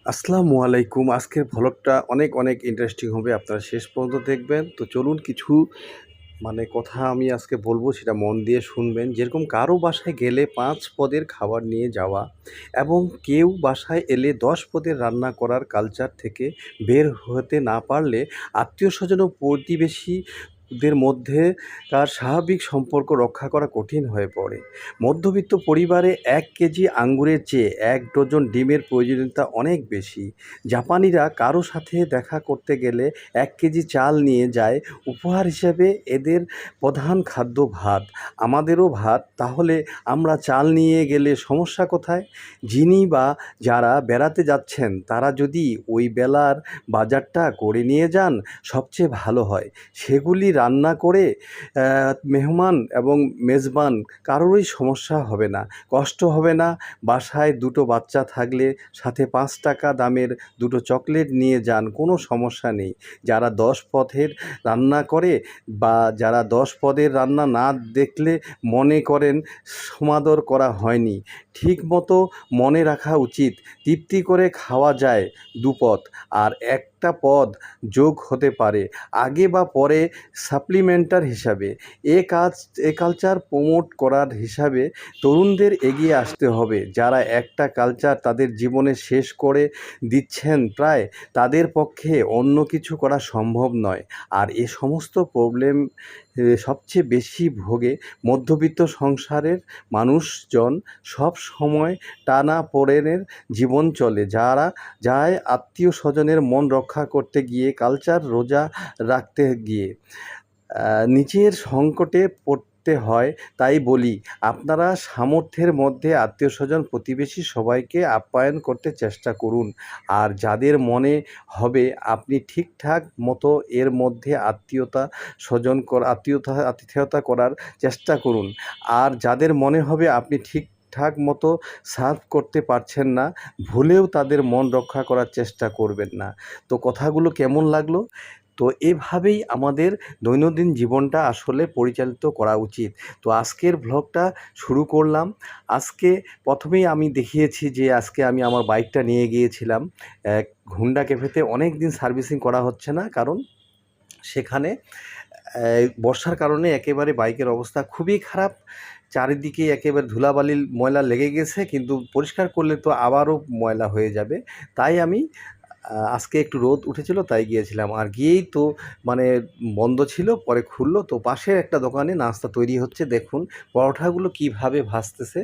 আসসালামু আলাইকুম। আজকের ভ্লগটা অনেক অনেক ইন্টারেস্টিং হবে। আপনারা শেষ পর্যন্ত দেখবেন। তো চলুন কিছু কথা আমি আজকে বলবো, সেটা মন দিয়ে শুনবেন। যেরকম কারো বাসায় গেলে ৫ পদের খাবার নিয়ে যাওয়া এবং কেউ বাসায় এলে ১০ পদের রান্না করার কালচার থেকে বের হতে না পারলে আত্মীয়স্বজন ও প্রতিবেশীদের মধ্যে তার স্বাভাবিক সম্পর্ক রক্ষা করা কঠিন হয়ে পড়ে। মধ্যবিত্ত পরিবারে ১ কেজি আঙ্গুরের চেয়ে ১ ডজন ডিমের প্রয়োজনীয়তা অনেক বেশি। জাপানিরা কারো সাথে দেখা করতে গেলে ১ কেজি চাল নিয়ে যায় উপহার হিসেবে। এদের প্রধান খাদ্য ভাত, আমাদেরও ভাত। তাহলে আমরা চাল নিয়ে গেলে সমস্যা কোথায়? যিনি বা যারা বেড়াতে যাচ্ছেন তারা যদি ওই বেলার বাজারটা করে নিয়ে যান সবচেয়ে ভালো হয়। সেগুলি রান্না করে মেহমান এবং মেজবান কারোরই সমস্যা হবে না, কষ্ট হবে না। বাসায় ২টো বাচ্চা থাকলে সাথে ৫ টাকা দামের ২টো চকলেট নিয়ে যান, কোনো সমস্যা নেই। যারা ১০ পদের রান্না করে বা যারা ১০ পদের রান্না না দেখলে মনে করেন সমাদর করা হয়নি। ঠিকমতো মনে রাখা উচিত, তৃপ্তি করে খাওয়া যায় ২ পদ, আর একটা পদ যোগ হতে পারে আগে বা পরে সাপ্লিমেন্টার হিসাবে। এ কালচার প্রমোট করার হিসাবে তরুণদের এগিয়ে আসতে হবে। যারা একটা কালচার তাদের জীবনে শেষ করে দিচ্ছেন প্রায়, তাদের পক্ষে অন্য কিছু করা সম্ভব নয়। আর এ সমস্ত প্রবলেম সবচেয়ে বেশি ভোগে মধ্যবিত্ত সংসারের মানুষজন। সব সময় টানাপোড়েনের জীবন চলে, যারা যায় আত্মীয় স্বজনের মন রক্ষা করতে গিয়ে, কালচার রোজা রাখতে গিয়ে নিজের সংকটে পড়তে হয়। তাই বলি, আপনারা সামর্থ্যের মধ্যে আত্মীয়স্বজন প্রতিবেশী সবাইকে আপ্যায়ন করতে চেষ্টা করুন। আর যাদের মনে হবে আপনি ঠিকঠাক মতো এর মধ্যে আতিথেয়তা করার চেষ্টা করুন। আর যাদের মনে হবে আপনি ঠিকঠাক মতো সার্ভ করতে পারছেন না, ভুলেও তাদের মন রক্ষা করার চেষ্টা করবেন না। তো কথাগুলো কেমন লাগলো? তো এভাবেই আমাদের দৈনন্দিন জীবনটা আসলে পরিচালিত করা উচিত। তো আজকের ভ্লগটা শুরু করলাম। আজকে প্রথমেই আমি দেখিয়েছি যে আজকে আমি আমার বাইকটা নিয়ে গিয়েছিলাম হুন্ডা ক্যাফেতে। অনেক দিন সার্ভিসিং করা হচ্ছে না, কারণ সেখানে বর্ষার কারণে একেবারে বাইকের অবস্থা খুবই খারাপ। চারিদিকে একেবারে ধুলাবালি ময়লা লেগে গেছে, কিন্তু পরিষ্কার করলে তো আবারও ময়লা হয়ে যাবে। তাই আমি আজকে একটু রোদ উঠেছিল তাই গিয়েছিলাম। আর গিয়েই তো মানে বন্ধ ছিল, পরে খুললো। তো পাশের একটা দোকানে নাস্তা তৈরি হচ্ছে। দেখুন পরোঠাগুলো কীভাবে ভাজতেছে,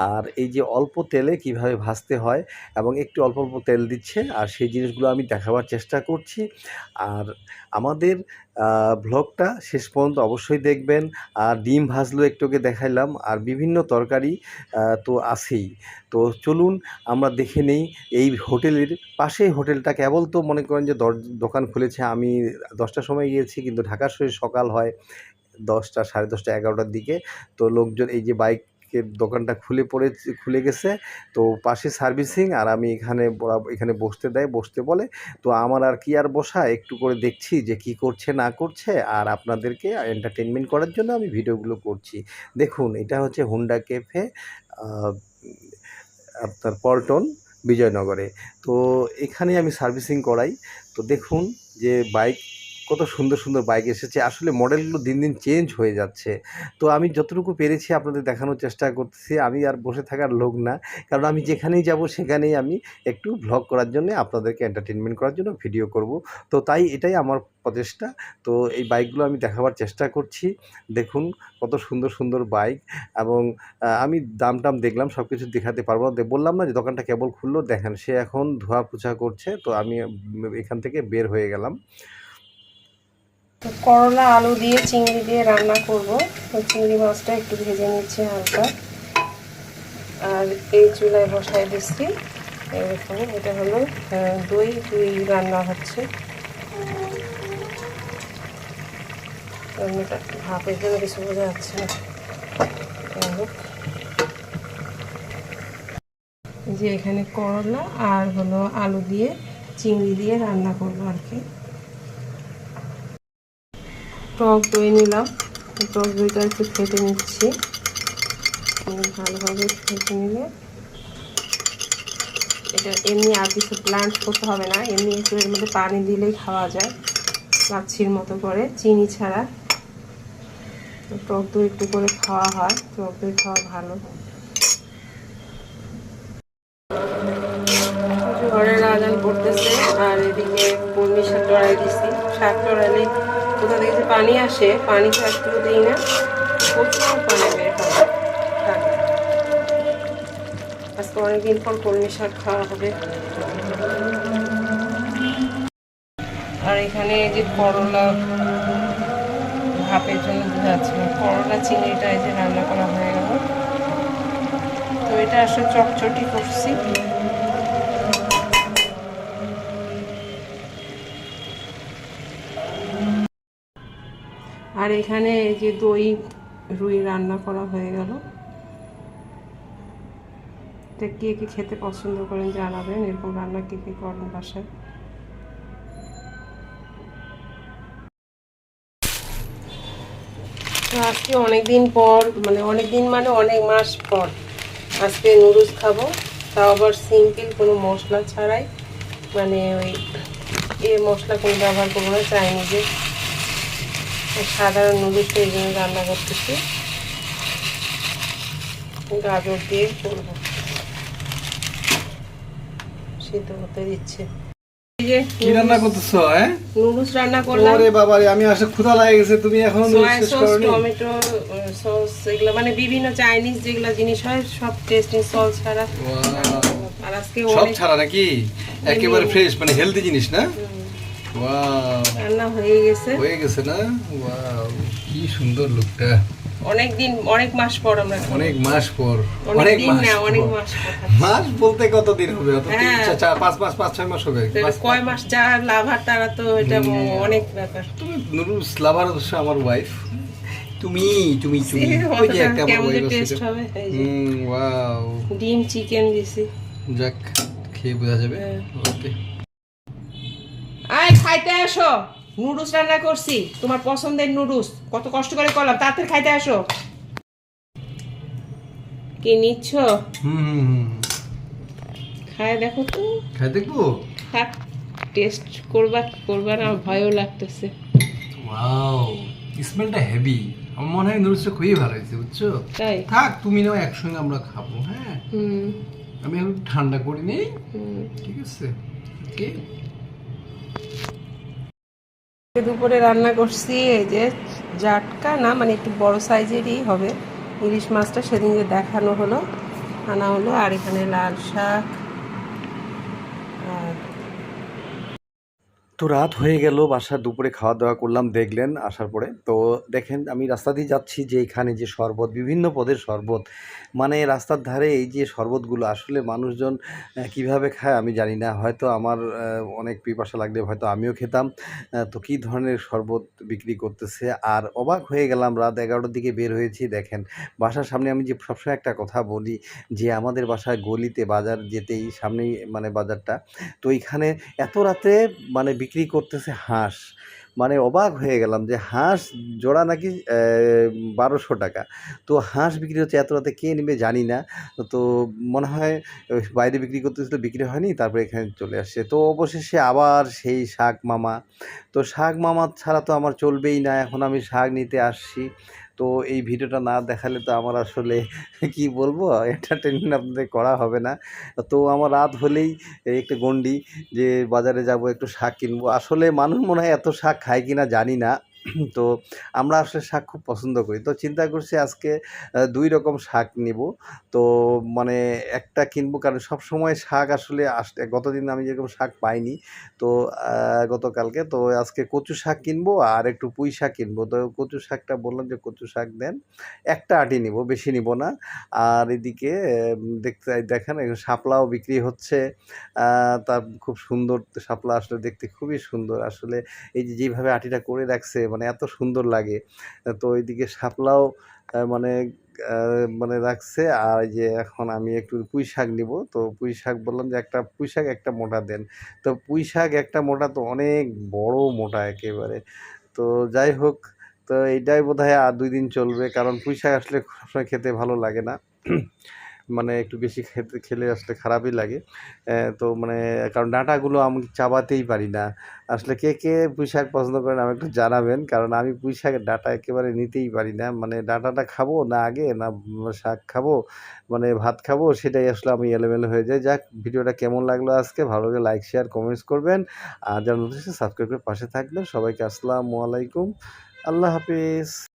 আর এই যে অল্প তেলে কিভাবে ভাজতে হয় এবং একটু অল্প অল্প তেল দিচ্ছে, আর সেই জিনিসগুলো আমি দেখাবার চেষ্টা করছি। আর আমাদের ভ্লগটা শেষ পর্যন্ত অবশ্যই দেখবেন। আর ডিম ভাজলো একটু আগে দেখাইলাম, আর বিভিন্ন তরকারি তো আছেই। তো চলুন আমরা দেখে নেই এই হোটেলের পাশেই হোটেলটা। কেবল তো মনে করেন যে দোকান খুলেছে। আমি ১০টার সময় গিয়েছি, কিন্তু ঢাকার শহরে সকাল হয় ১০টা, সাড়ে ১০টা, ১১টার দিকে। তো লোকজন এই যে বাইকের দোকানটা খুলে গেছে। তো পাশে সার্ভিসিং, আর আমি এখানে বসতে দেয়, বসতে বলে। তো আমার আর কি আর বসা, একটু করে দেখছি যে কি করছে না করছে, আর আপনাদেরকে এন্টারটেনমেন্ট করার জন্য আমি ভিডিওগুলো করছি। দেখুন এটা হচ্ছে হুন্ডা ক্যাফে, আপনার পল্টন, বিজয়নগরে। তো এখানে আমি সার্ভিসিং করাই। তো দেখুন যে বাইক, কত সুন্দর সুন্দর বাইক এসেছে। আসলে মডেলগুলো দিন দিন চেঞ্জ হয়ে যাচ্ছে। তো আমি যতটুকু পেরেছি আপনাদের দেখানোর চেষ্টা করতেছি। আমি আর বসে থাকার লোক না, কারণ আমি যেখানেই যাব সেখানেই আমি একটু ভ্লগ করার জন্য, আপনাদেরকে এন্টারটেনমেন্ট করার জন্য ভিডিও করব। তো তাই এটাই আমার প্রচেষ্টা। তো এই বাইকগুলো আমি দেখাবার চেষ্টা করছি। দেখুন কত সুন্দর সুন্দর বাইক। এবং আমি দাম টাম দেখলাম, সব কিছু দেখাতে পারবো না। বললাম না যে দোকানটা কেবল খুললো, দেখেন সে এখন ধোয়া পোছা করছে। তো আমি এখান থেকে বের হয়ে গেলাম। তো করলা আলু দিয়ে চিংড়ি দিয়ে রান্না করব। তো চিংড়ি মাছটা একটু ভেজে নিচ্ছি হালকা, আর এই চুলায় বসায় দিচ্ছি। এরকম এটা হলো দই রান্না হচ্ছে। ভাপের জন্য কিছু বোঝা যাচ্ছে না। যে এখানে করলা আর হলো আলু দিয়ে চিংড়ি দিয়ে রান্না করবো আর কি। টক দই নিলাম, টক দইটা একটু ফেটে নিচ্ছি। ভালোভাবে ফেটে নিলে এটা এমনি আর কিছু ব্লান্ড করতে হবে না, এমনি একটু এর মধ্যে পানি দিলেই খাওয়া যায় লাচ্ছির মতো করে, চিনি ছাড়া। টক দই একটু করে খাওয়া হয়, টক দই খাওয়া ভালো। ঘরের আজান পড়তেছে আর এদিকে কলমি শাক চড়াই দিচ্ছি। শাক চড়ালে কোথা থেকে যে পানি আসে, পানি তো একটু দিই না, প্রচুর পানি বের হয়। আজকে অনেকদিন পর কলমি শাক খাওয়া হবে। আর এখানে যে করলা ভাপের জন্য বোঝাচ্ছিল, করলা চিংড়িটা এই যে রান্না করা হয়ে গেল। তো এটা আসলে চটচটি করছি। আর এখানে এই যে দই রুই রান্না করা হয়ে গেল। এটা কে কে খেতে পছন্দ করেন জানাবেন, এরকম রান্না কে কে করেন বাসায়। তো আজকে অনেকদিন পর, মানে অনেক মাস পর আজকে নুডলস খাবো, তাও আবার সিম্পল, কোনো মশলা ছাড়াই। মানে ওই মশলা কোনো ব্যবহার করবো না, চাইনিজে সাধারণ নুডলসটা এই জন্য রান্না করতেছি। গাজর দিয়ে করবো, সিদ্ধ হতে দিচ্ছে। কি রান্না করতেছো? নুডলস রান্না করলাম। ওরে বাবা রে, আমি আসলে ক্ষুধা লাগে গেছে, তুমি এখনো নুডলস সয়া শেষ সস, করোনি? টমেটো সস, এগুলো মানে বিভিন্ন চাইনিজ যেগুলো জিনিস হয় সব টেস্টিং সস ছাড়া। আর আজকে সব ছাড়া নাকি? একেবারে ফ্রেশ, মানে হেলদি জিনিস না? ওয়াও, রান্না হয়ে গেছে। হয়ে গেছে না? ওয়াও, কি সুন্দর লুকটা। অনেক মাস পর আমরা খাবো। অনেক মাস পর, অনেক দিন মাস না, পর। অনেক মাস পর। মাস বলতে কতদিন হবে? অত হ্যাঁ। 5 মাস হবে। কয় মাস যারা লাভার তারা তো এটা অনেক ব্যাপার। তুমি নুডলস লাভার হচ্ছে আমার ওয়াইফ। তুমি তুমি তুমি ওই যে একটা আমার কেমন ওয়াইফ আছে। টেস্ট হবে। এই যে ওয়াও, ডিম চিকেন দিছি। যাক, খেয়ে বোঝা যাবে। ওকে, আয় খাইতে আসো, নুডলস রান্না করছি, তোমার পছন্দের নুডলস, কত কষ্ট করে করলাম, তাড়াতাড়ি খাইতে আসো। কি নিচ্ছ? খায় দেখো তো। খাই দেখবো? থাক, টেস্ট করবা না, ভয়ও লাগতেছে। ওয়াও, স্মেলটা হেভি। আমার মনে হয় নুডলসটা খুবই ভালো হয়েছে, বুঝছো? তাই? থাক, তুমি নাও, একসঙ্গে আমরা খাবো। হ্যাঁ, হুম। আমি এখন ঠান্ডা করি নেই, ঠিক আছে? ওকে। দুপুরে রান্না করছি এই যে জাটকা না, মানে একটু বড় সাইজেরই হবে ইলিশ মাছটা, সেদিন যে দেখানো হলো, আনা হলো। আর এখানে লাল শাক। আর তো রাত হয়ে গেল, বাসার দুপুরে খাওয়া দাওয়া করলাম, দেখলেন আসার পরে। তো দেখেন, আমি রাস্তা দিয়ে যাচ্ছি, যে এখানে যে শরবত, বিভিন্ন পদের শরবত, মানে রাস্তার ধারে এই যে শরবতগুলো আসলে মানুষজন কিভাবে খায় আমি জানি না। হয়তো আমার অনেক পিপাসা লাগলে হয়তো আমিও খেতাম। তো কী ধরনের শরবত বিক্রি করতেছে, আর অবাক হয়ে গেলাম। রাত 11টার দিকে বের হয়েছি, দেখেন বাসার সামনে। আমি যে সবসময় একটা কথা বলি যে আমাদের বাসায় গলিতে বাজার যেতেই সামনেই মানে বাজারটা, তো এইখানে এত রাতে মানে বিক্রি করতেছে হাঁস। মানে অবাক হয়ে গেলাম যে হাঁস জোড়া নাকি 1200 টাকা। তো হাঁস বিক্রি হচ্ছে এত রাতে, কে নেবে জানি না। তো মনে হয় বাইরে বিক্রি করতেছিল, বিক্রি হয়নি, তারপরে এখানে চলে আসছে। তো অবশেষে আবার সেই শাক মামা। তো শাক মামা ছাড়া তো আমার চলবেই না, এখন আমি শাক নিতে আসছি। তো এই ভিডিওটা না দেখালে তো আমার আসলে কি বলবো, এন্টারটেনমেন্ট আপনাদের করা হবে না। তো আমার রাত হলেই একটা গণ্ডি যে বাজারে যাব, একটু শাক কিনবো। আসলে মানুষ মনে হয় এত শাক খায় কিনা জানি না। তো আমরা আসলে শাক খুব পছন্দ করি। তো চিন্তা করছি আজকে ২ রকম শাক নিব। তো মানে একটা কিনবো, কারণ সবসময় শাক আসলে গতদিন আমি যেরকম শাক পাইনি। তো গতকালকে তো আজকে কচু শাক কিনবো আর একটু পুঁই শাক কিনবো। তো কচু শাকটা বললাম যে কচু শাক দেন, একটা আঁটি নিব, বেশি নিব না। আর এদিকে দেখেন শাপলাও বিক্রি হচ্ছে। তার খুব সুন্দর শাপলা, আসলে দেখতে খুবই সুন্দর। আসলে এই যে যেভাবে আটিটা করে রাখছে, মানে এত সুন্দর লাগে। তো এইদিকে শাপলাও মানে মানে রাখছে। আর এই যে এখন আমি একটু পুঁই শাক নিব। তো পুঁই শাক বললাম যে একটা পুঁই শাক একটা মোটা দেন। তো পুঁই শাক একটা মোটা তো অনেক বড় মোটা একেবারে। তো যাই হোক, তো এইটাই বোধহয় আর 2 দিন চলবে, কারণ পুঁই শাক আসলে সবসময় খেতে ভালো লাগে না। মানে একটু বেশি খেলে আসলে খারাপই লাগে। তো মানে কারণ ডাঁটাগুলো আমি চাবাতেই পারি না। আসলে কে, কে পুঁই শাক পছন্দ করেন আমাকে একটু জানাবেন। কারণ আমি পুঁই শাকের ডাঁটা একেবারে নিতেই পারি না। মানে ডাঁটাটা খাবো না আগে না শাক খাবো, মানে ভাত খাবো সেটাই আসলে আমি এলোমেলো হয়ে যাই। যাক, ভিডিওটা কেমন লাগলো আজকে? ভালো লাগলে লাইক, শেয়ার, কমেন্টস করবেন। আর যারা নতুন এসেছেন সাবস্ক্রাইব করে পাশে থাকবেন। সবাইকে আসসালামু আলাইকুম। আল্লাহ হাফেজ।